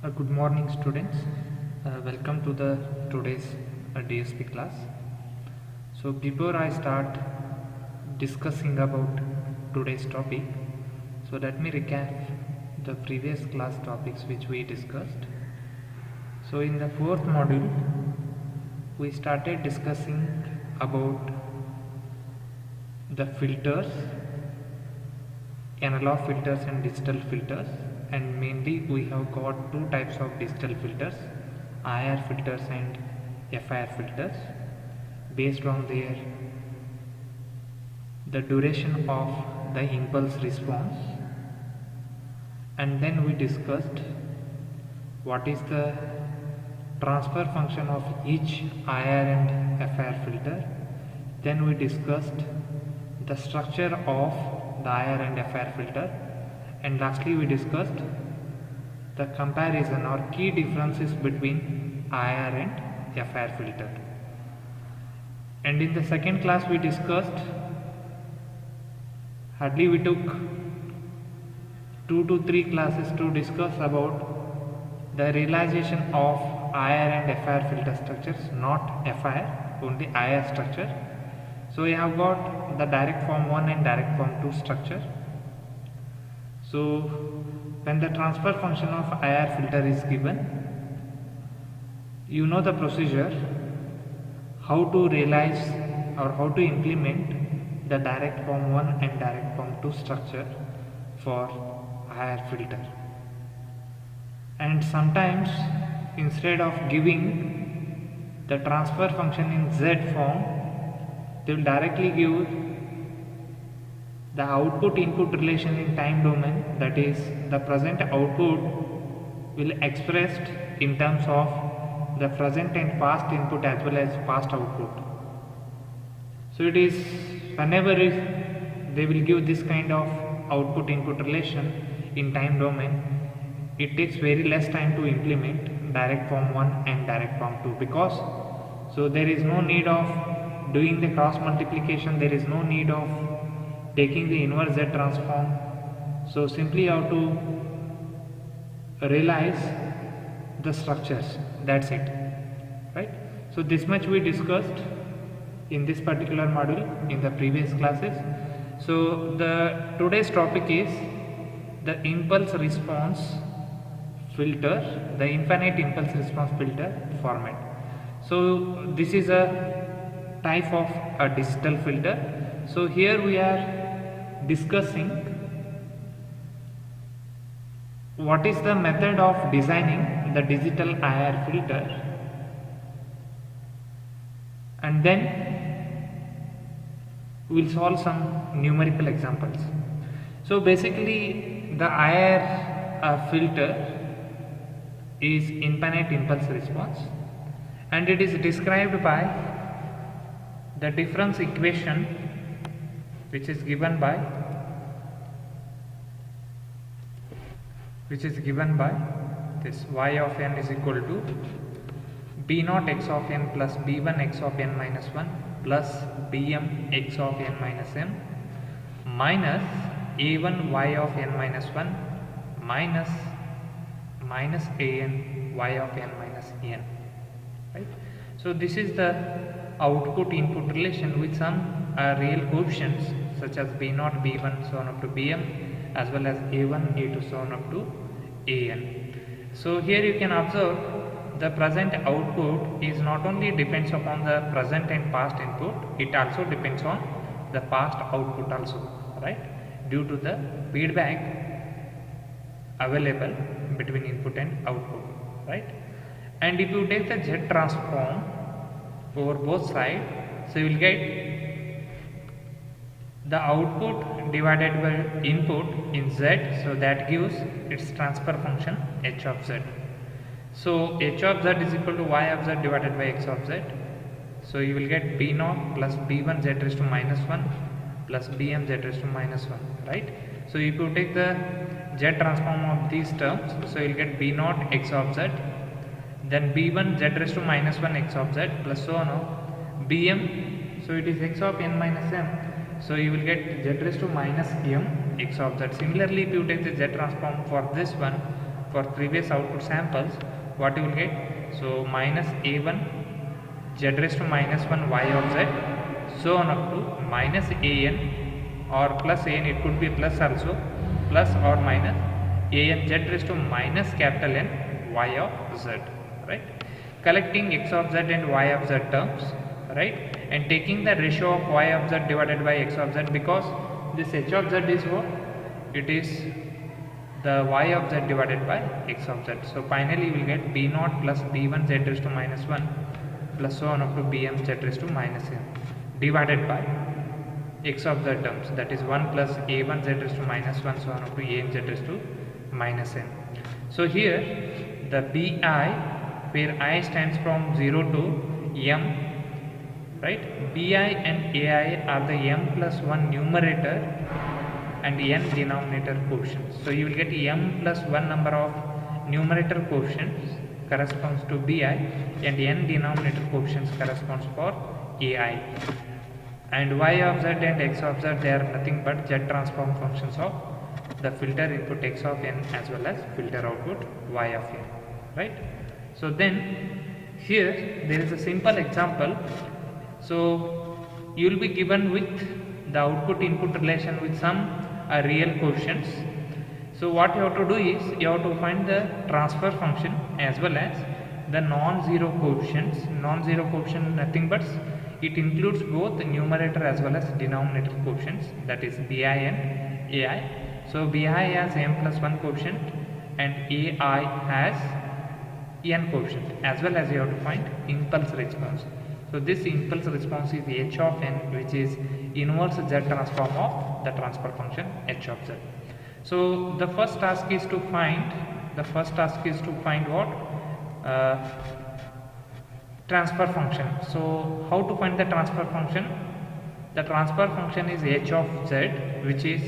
Good morning, students. Welcome to the today's DSP class. So before I start discussing about today's topic, so let me recap the previous class topics which we discussed. So in the fourth module, we started discussing about the filters, analog filters and digital filters, and mainly we have got two types of digital filters, IR filters and FIR filters, based on the duration of the impulse response. And then we discussed what is the transfer function of each IR and FIR filter. Then we discussed the structure of the IR and FIR filter, and lastly we discussed the comparison or key differences between IR and FIR filter. And in the second class we discussed, hardly we took 2 to 3 classes to discuss about the realization of IR and FIR filter structures, not FIR, only IR structure. So we have got the direct form 1 and direct form 2 structure. So when the transfer function of IR filter is given, you know the procedure, how to realize or how to implement the direct form 1 and direct form 2 structure for IR filter. And sometimes instead of giving the transfer function in Z form, they will directly give the output input relation in time domain, that is the present output will expressed in terms of the present and past input as well as past output. So it is whenever they will give this kind of output input relation in time domain, it takes very less time to implement direct form 1 and direct form 2, because so there is no need of doing the cross multiplication, there is no need of taking the inverse Z transform. So simply you have to realize the structures, that's it, right? So this much we discussed in this particular module in the previous classes. So the today's topic is the impulse response filter, the infinite impulse response filter format. So this is a type of a digital filter. So here we are discussing what is the method of designing the digital IR filter, and then we will solve some numerical examples. So basically the IR filter is infinite impulse response, and it is described by the difference equation which is given by this y of n is equal to b naught x of n plus b1 x of n minus 1 plus bm x of n minus m minus a1 y of n minus 1 minus an y of n minus n, right? So this is the output input relation with some real coefficients such as b0, b1 so on up to bm, as well as a1, a2 so on up to an. So here you can observe the present output is not only depends upon the present and past input, it also depends on the past output also, right, due to the feedback available between input and output, right? And if you take the Z transform over both sides, so you will get the output divided by input in Z, so that gives its transfer function h of z. So h of z is equal to y of z divided by x of z. So you will get b naught plus b1 z raised to minus 1 plus bm z raised to minus 1, right? So if you take the Z transform of these terms, so you will get b naught x of z, then b1 z raised to minus 1 x of z plus so on bm, so it is x of n minus m, so you will get z raised to minus m x of z. Similarly, if you take the Z transform for this one, for previous output samples, what you will get? So minus a1 z raised to minus 1 y of z, so on up to minus an or plus an, it could be plus also, plus or minus an z raised to minus capital N y of z, right? Collecting x of z and y of z terms, right, and taking the ratio of y of z divided by x of z, because this h of z is what? It is the y of z divided by x of z. So finally we will get b0 plus b1 z raised to minus 1 plus so on up to bm z raised to minus n divided by x of z terms, that is 1 plus a1 z raised to minus 1 so on up to an z raised to minus n. So here the bi, where I stands from 0 to m, right? bi and ai are the m plus 1 numerator and n denominator coefficients. So you will get m plus 1 number of numerator coefficients corresponds to bi and n denominator coefficients corresponds for ai. And y of z and x of z, they are nothing but z transform functions of the filter input x of n as well as filter output y of n, right? So then here there is a simple example. So you will be given with the output input relation with some real coefficients. So what you have to do is you have to find the transfer function as well as the non-zero coefficients. Non-zero coefficient nothing but it includes both the numerator as well as denominator coefficients, that is bi and ai. So bi has m plus 1 coefficient and ai has n coefficient, as well as you have to find impulse response. So this impulse response is h of n, which is inverse z transform of the transfer function h of z. So the first task is to find what? Transfer function. So how to find the transfer function? The transfer function is h of z, which is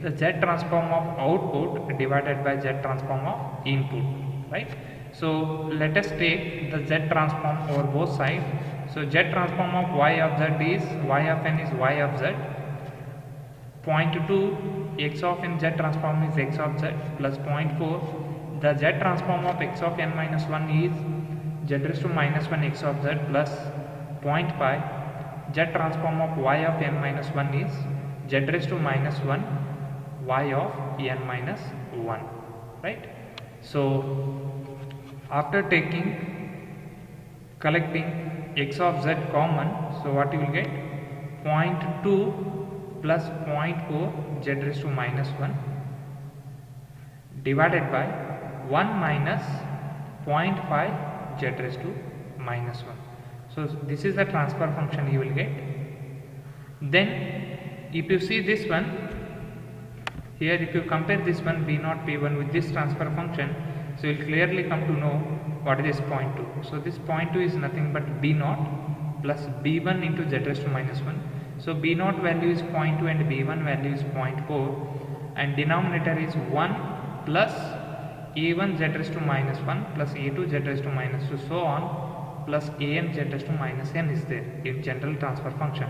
the z transform of output divided by z transform of input, right? So let us take the z transform over both sides. So z transform of y of z is y of n is y of z. 0.2 x of n z transform is x of z plus 0.4 the z transform of x of n minus 1 is z raised to minus 1 x of z plus 0.5 z transform of y of n minus 1 is z raised to minus 1 y of n minus 1, right? So after collecting x of z common, so what you will get? 0.2 plus 0.4 z raised to minus 1 divided by 1 minus 0.5 z raised to minus 1. So this is the transfer function you will get. Then if you see this one here, if you compare this one b0 p1 with this transfer function, so you will clearly come to know what is this 0.2. So this 0.2 is nothing but b0 plus b1 into z raised to minus 1. So b0 value is 0.2 and b1 value is 0.4 and denominator is 1 plus a1 z raised to minus 1 plus a2 z raised to minus 2 so on plus an z raised to minus n is there in general transfer function.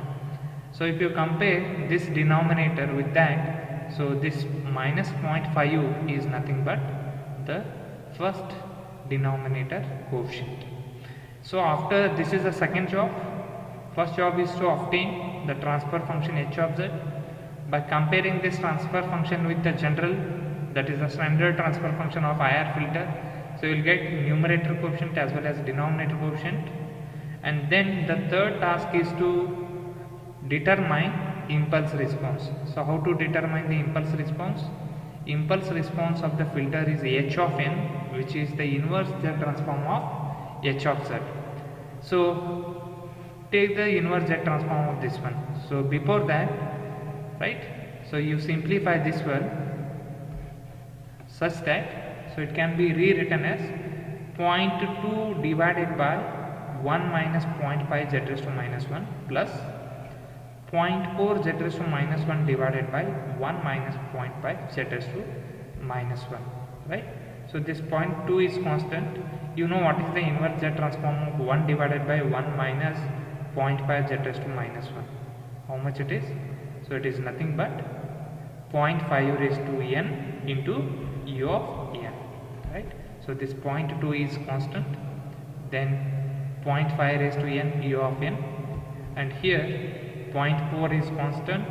So if you compare this denominator with that, so this minus 0.5 is nothing but the first denominator coefficient. So after this is the second job. First job is to obtain the transfer function h of z by comparing this transfer function with the general, that is the standard transfer function of IR filter. So you will get numerator coefficient as well as denominator coefficient. And then the third task is to determine impulse response. So how to determine the impulse response? Impulse response of the filter is h of n, which is the inverse z transform of h of z. So take the inverse z transform of this one. So before that, right, so you simplify this one such that, so it can be rewritten as 0.2 divided by 1 minus 0.5 z raised to minus 1 plus 0.4 z raised to minus 1 divided by 1 minus 0.5 z raised to minus 1, right? So this 0.2 is constant. You know what is the inverse z transform of 1 divided by 1 minus 0.5 z raised to minus 1. How much it is? So it is nothing but 0.5 raised to n into u of n. right? So this 0.2 is constant, then 0.5 raised to n u of n, and here 0.4 is constant,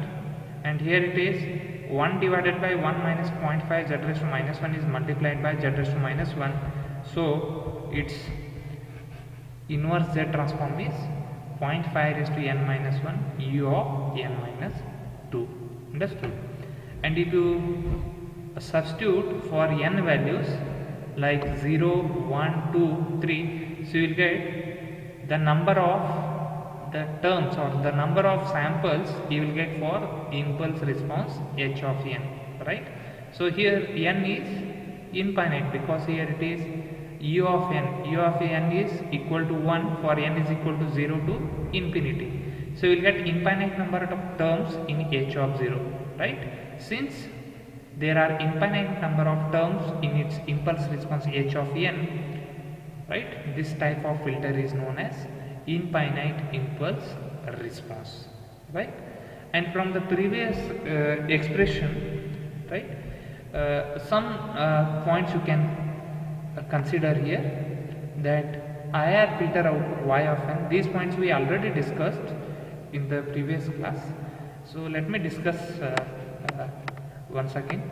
and here it is 1 divided by 1 minus 0.5 z raised to minus 1 is multiplied by z raised to minus 1. So its inverse z transform is 0.5 raised to n minus 1 u of n minus 2. Understood? And if you substitute for n values like 0, 1, 2, 3, so you will get the number of the terms or the number of samples you will get for impulse response h of n, right? So here n is infinite because here it is u of n is equal to 1 for n is equal to 0 to infinity. So you will get infinite number of terms in h of 0, right? Since there are infinite number of terms in its impulse response h of n, right? This type of filter is known as infinite impulse response, right? And from the previous expression, right, some points you can consider here, that IR filter output y of n, these points we already discussed in the previous class. So let me discuss once again.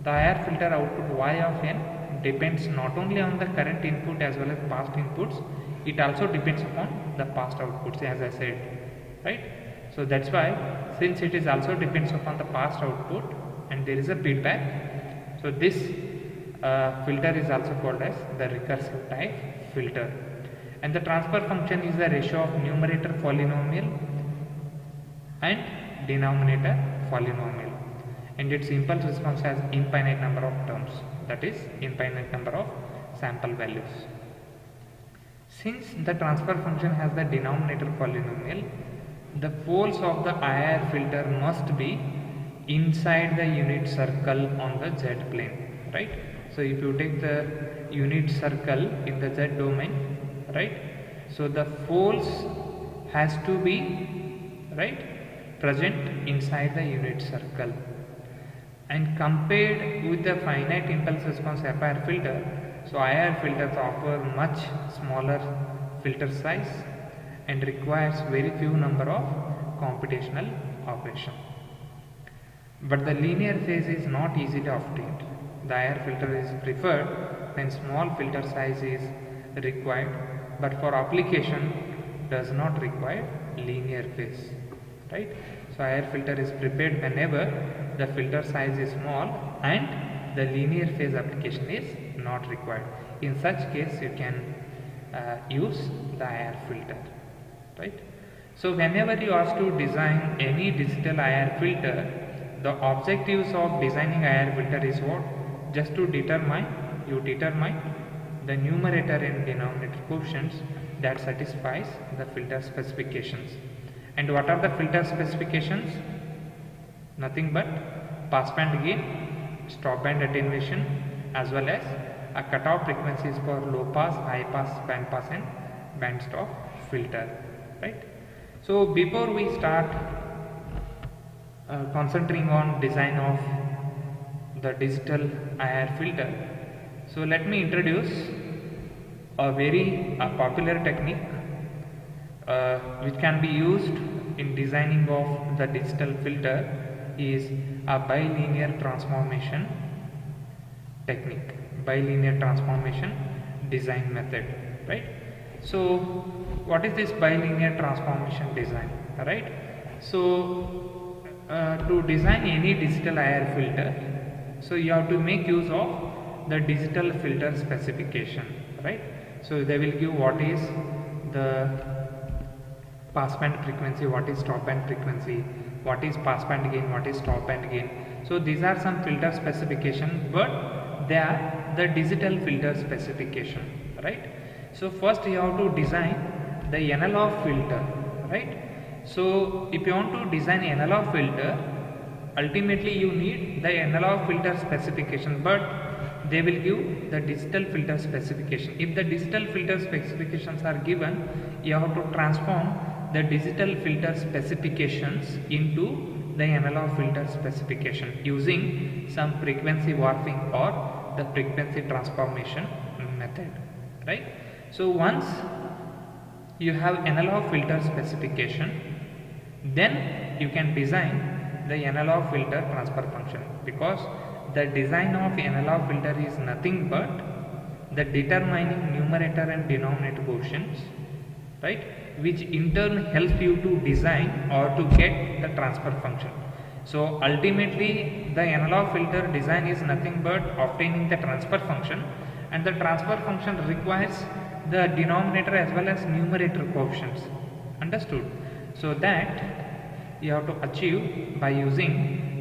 The IR filter output y of n depends not only on the current input as well as past inputs, it also depends upon the past outputs, as I said, right? So that's why, since it is also depends upon the past output and there is a feedback, so this filter is also called as the recursive type filter. And the transfer function is the ratio of numerator polynomial and denominator polynomial, and its impulse response has infinite number of terms, that is infinite number of sample values. Since the transfer function has the denominator polynomial, the poles of the IR filter must be inside the unit circle on the z plane, right? So if you take the unit circle in the z domain, right, so the poles has to be, right, present inside the unit circle. And compared with the finite impulse response FIR filter, so IR filters offer much smaller filter size and requires very few number of computational operations. But the linear phase is not easily obtained. The IR filter is preferred when small filter size is required, but for application does not require linear phase, right? So IR filter is prepared whenever the filter size is small and the linear phase application is not required. In such case you can use the IR filter, right? So whenever you ask to design any digital IR filter, the objectives of designing IR filter is what? Just to determine the numerator and denominator coefficients that satisfies the filter specifications. And what are the filter specifications? Nothing but pass band gain, stop band attenuation, as well as a cutoff frequencies for low pass, high pass, band pass and band stop filter, right? So before we start concentrating on design of the digital IR filter, so let me introduce a very popular technique which can be used in designing of the digital filter is a bilinear transformation technique, bilinear transformation design method, right? So what is this bilinear transformation design, right? So to design any digital IR filter, so you have to make use of the digital filter specification, right? So they will give what is the pass band frequency, what is stop band frequency, what is pass band gain, what is stop band gain. So these are some filter specification, but they are the digital filter specification, right? So first you have to design the analog filter, right? So if you want to design analog filter, ultimately you need the analog filter specification, but they will give the digital filter specification. If the digital filter specifications are given, you have to transform the digital filter specifications into the analog filter specification using some frequency warping or the frequency transformation method, right? So once you have analog filter specification, then you can design the analog filter transfer function, because the design of analog filter is nothing but the determining numerator and denominator quotients, right, which in turn helps you to design or to get the transfer function. So ultimately the analog filter design is nothing but obtaining the transfer function, and the transfer function requires the denominator as well as numerator coefficients. Understood? So that you have to achieve by using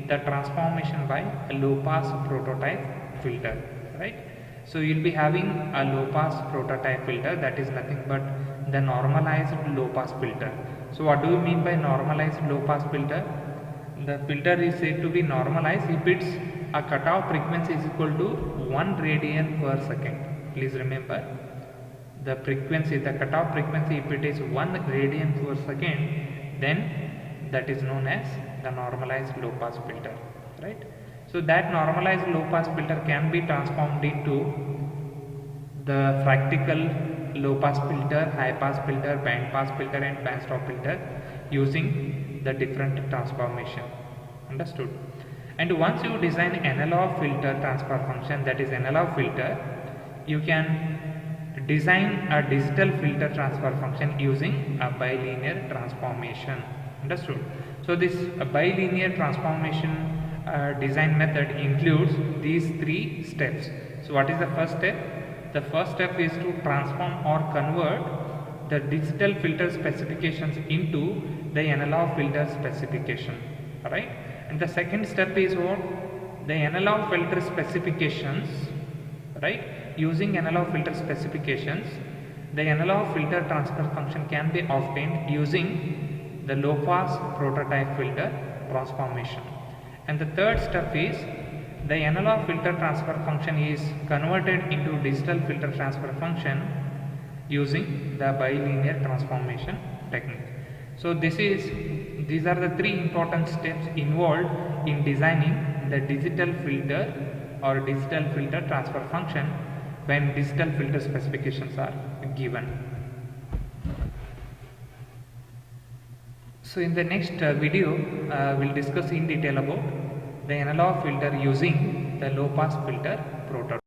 the transformation by a low pass prototype filter, right? So you will be having a low pass prototype filter, that is nothing but the normalized low pass filter. So what do you mean by normalized low pass filter? The filter is said to be normalized if its a cutoff frequency is equal to 1 radian per second. Please remember, the frequency, the cutoff frequency, if it is 1 radian per second, then that is known as the normalized low pass filter, right? So that normalized low pass filter can be transformed into the practical low pass filter, high pass filter, band pass filter and band stop filter using the different transformation. Understood? And once you design analog filter transfer function, that is analog filter, you can design a digital filter transfer function using a bilinear transformation. Understood? So this bilinear transformation design method includes these 3 steps. So what is the first step? The first step is to transform or convert the digital filter specifications into the analog filter specification, right? And the second step is what? The analog filter specifications, right? Using analog filter specifications, the analog filter transfer function can be obtained using the low pass prototype filter transformation. And the third step is the analog filter transfer function is converted into digital filter transfer function using the bilinear transformation technique. So these are the 3 important steps involved in designing the digital filter or digital filter transfer function when digital filter specifications are given. So in the next video we'll discuss in detail about the analog filter using the low pass filter prototype.